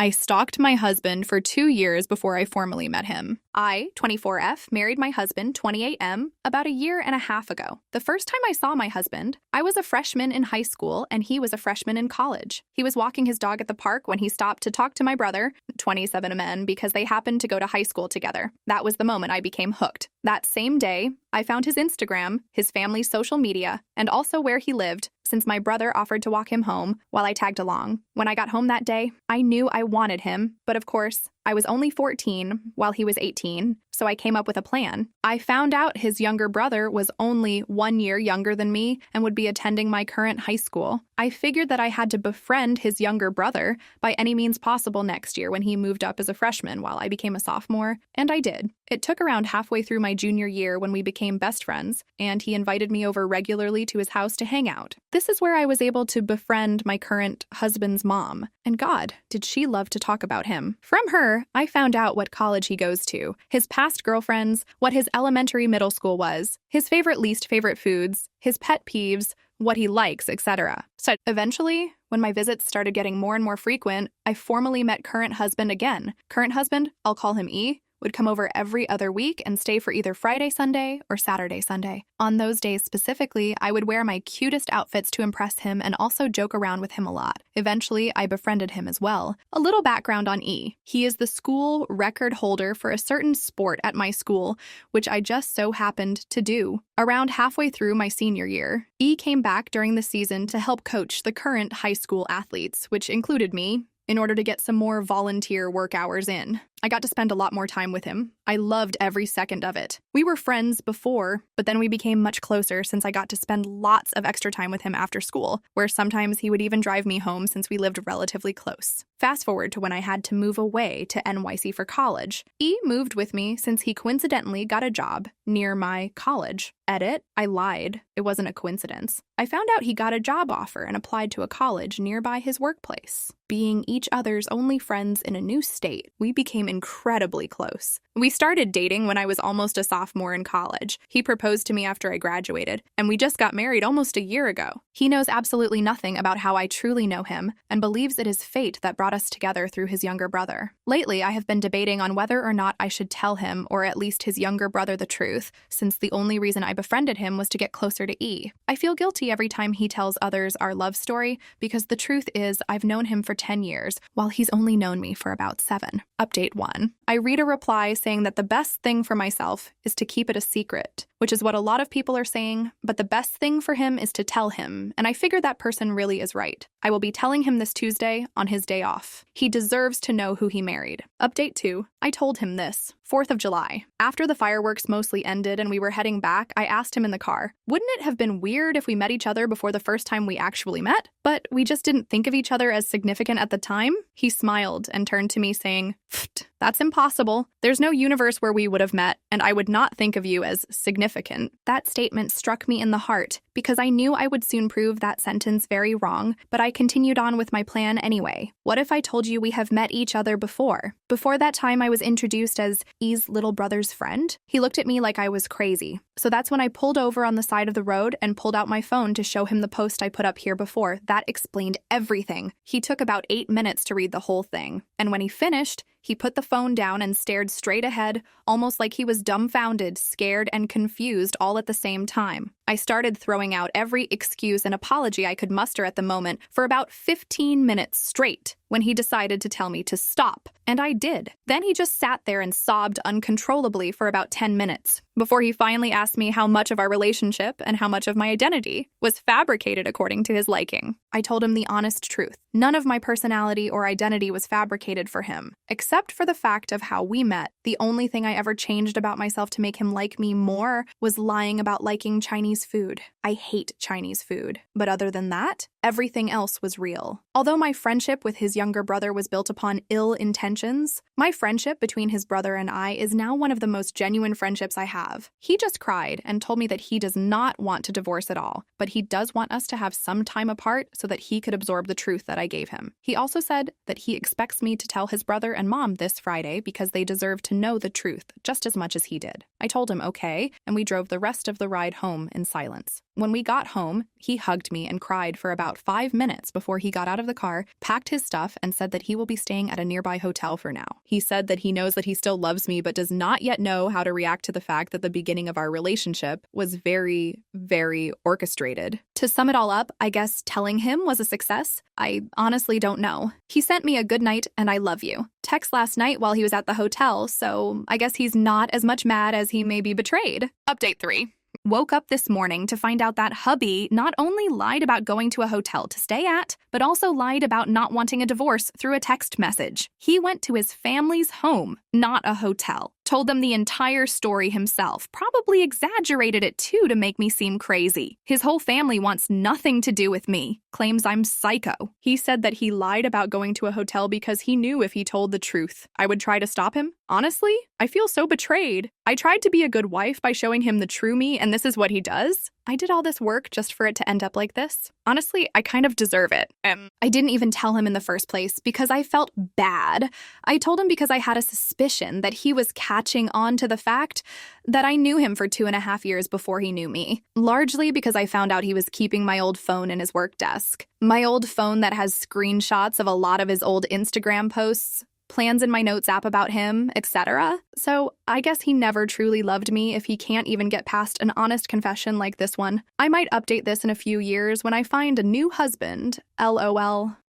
I stalked my husband for 2 years before I formally met him. I, 24F, married my husband, 28M, about a year and a half ago. The first time I saw my husband, I was a freshman in high school and he was a freshman in college. He was walking his dog at the park when he stopped to talk to my brother, 27M, because they happened to go to high school together. That was the moment I became hooked. That same day, I found his Instagram, his family's social media, and also where he lived, since my brother offered to walk him home while I tagged along. When I got home that day, I knew I wanted him, but of course, I was only 14 while he was 18, so I came up with a plan. I found out his younger brother was only 1 year younger than me and would be attending my current high school. I figured that I had to befriend his younger brother by any means possible next year when he moved up as a freshman while I became a sophomore, and I did. It took around halfway through my junior year when we became best friends, and he invited me over regularly to his house to hang out. This is where I was able to befriend my current husband's mom, and God, did she love to talk about him. From her, I found out what college he goes to, his past girlfriends, what his elementary middle school was, his least favorite foods, his pet peeves, what he likes, etc. So eventually, when my visits started getting more and more frequent, I formally met current husband again. Current husband, I'll call him E, would come over every other week and stay for either Friday, Sunday, or Saturday, Sunday. On those days specifically, I would wear my cutest outfits to impress him and also joke around with him a lot. Eventually, I befriended him as well. A little background on E. He is the school record holder for a certain sport at my school, which I just so happened to do. Around halfway through my senior year, E came back during the season to help coach the current high school athletes, which included me, in order to get some more volunteer work hours in. I got to spend a lot more time with him. I loved every second of it. We were friends before, but then we became much closer since I got to spend lots of extra time with him after school, where sometimes he would even drive me home since we lived relatively close. Fast forward to when I had to move away to NYC for college. E moved with me since he coincidentally got a job near my college. Edit, I lied. It wasn't a coincidence. I found out he got a job offer and applied to a college nearby his workplace. Being each other's only friends in a new state, we became incredibly close. We started dating when I was almost a sophomore in college. He proposed to me after I graduated, and we just got married almost a year ago. He knows absolutely nothing about how I truly know him and believes it is fate that brought us together through his younger brother. Lately, I have been debating on whether or not I should tell him, or at least his younger brother, the truth, since the only reason I befriended him was to get closer to E. I feel guilty every time he tells others our love story because the truth is I've known him for 10 years while he's only known me for about 7. Update 1. I read a reply saying that the best thing for myself is to keep it a secret, which is what a lot of people are saying, but the best thing for him is to tell him, and I figure that person really is right. I will be telling him this Tuesday on his day off. He deserves to know who he married. Update 2. I told him this. 4th of July. After the fireworks mostly ended and we were heading back, I asked him in the car, wouldn't it have been weird if we met each other before the first time we actually met? But we just didn't think of each other as significant at the time? He smiled and turned to me saying, "Pfft, that's impossible. There's no universe where we would have met, and I would not think of you as significant." That statement struck me in the heart because I knew I would soon prove that sentence very wrong, but I continued on with my plan anyway. What if I told you we have met each other before? Before that time, I was introduced as E's little brother's friend. He looked at me like I was crazy. So that's when I pulled over on the side of the road and pulled out my phone to show him the post I put up here before. That explained everything. He took about 8 minutes to read the whole thing. And when he finished, he put the phone down and stared straight ahead, almost like he was dumbfounded, scared, and confused all at the same time. I started throwing out every excuse and apology I could muster at the moment for about 15 minutes straight when he decided to tell me to stop, and I did. Then he just sat there and sobbed uncontrollably for about 10 minutes before he finally asked me how much of our relationship and how much of my identity was fabricated according to his liking. I told him the honest truth. None of my personality or identity was fabricated for him, except for the fact of how we met. The only thing I ever changed about myself to make him like me more was lying about liking Chinese food. I hate Chinese food, but other than that, everything else was real. Although my friendship with his younger brother was built upon ill intentions, my friendship between his brother and I is now one of the most genuine friendships I have. He just cried and told me that he does not want to divorce at all, but he does want us to have some time apart so that he could absorb the truth that I gave him. He also said that he expects me to tell his brother and mom this Friday because they deserve to know the truth just as much as he did. I told him okay, and we drove the rest of the ride home in silence. When we got home, he hugged me and cried for about 5 minutes before he got out of the car, packed his stuff, and said that he will be staying at a nearby hotel for now. He said that he knows that he still loves me but does not yet know how to react to the fact that the beginning of our relationship was very, very orchestrated. To sum it all up, I guess telling him was a success. I honestly don't know. He sent me a good night and I love you text last night while he was at the hotel, so I guess he's not as much mad as he may be betrayed. Update 3. Woke up this morning to find out that hubby not only lied about going to a hotel to stay at, but also lied about not wanting a divorce through a text message. He went to his family's home, not a hotel. Told them the entire story himself, probably exaggerated it too to make me seem crazy. His whole family wants nothing to do with me, claims I'm psycho. He said that he lied about going to a hotel because he knew if he told the truth, I would try to stop him. Honestly, I feel so betrayed. I tried to be a good wife by showing him the true me, and this is what he does? I did all this work just for it to end up like this. Honestly, I kind of deserve it. I didn't even tell him in the first place because I felt bad. I told him because I had a suspicion that he was catching on to the fact that I knew him for 2.5 years before he knew me. Largely because I found out he was keeping my old phone in his work desk. My old phone that has screenshots of a lot of his old Instagram posts, plans in my notes app about him, etc. So I guess he never truly loved me if he can't even get past an honest confession like this one. I might update this in a few years when I find a new husband, LOL.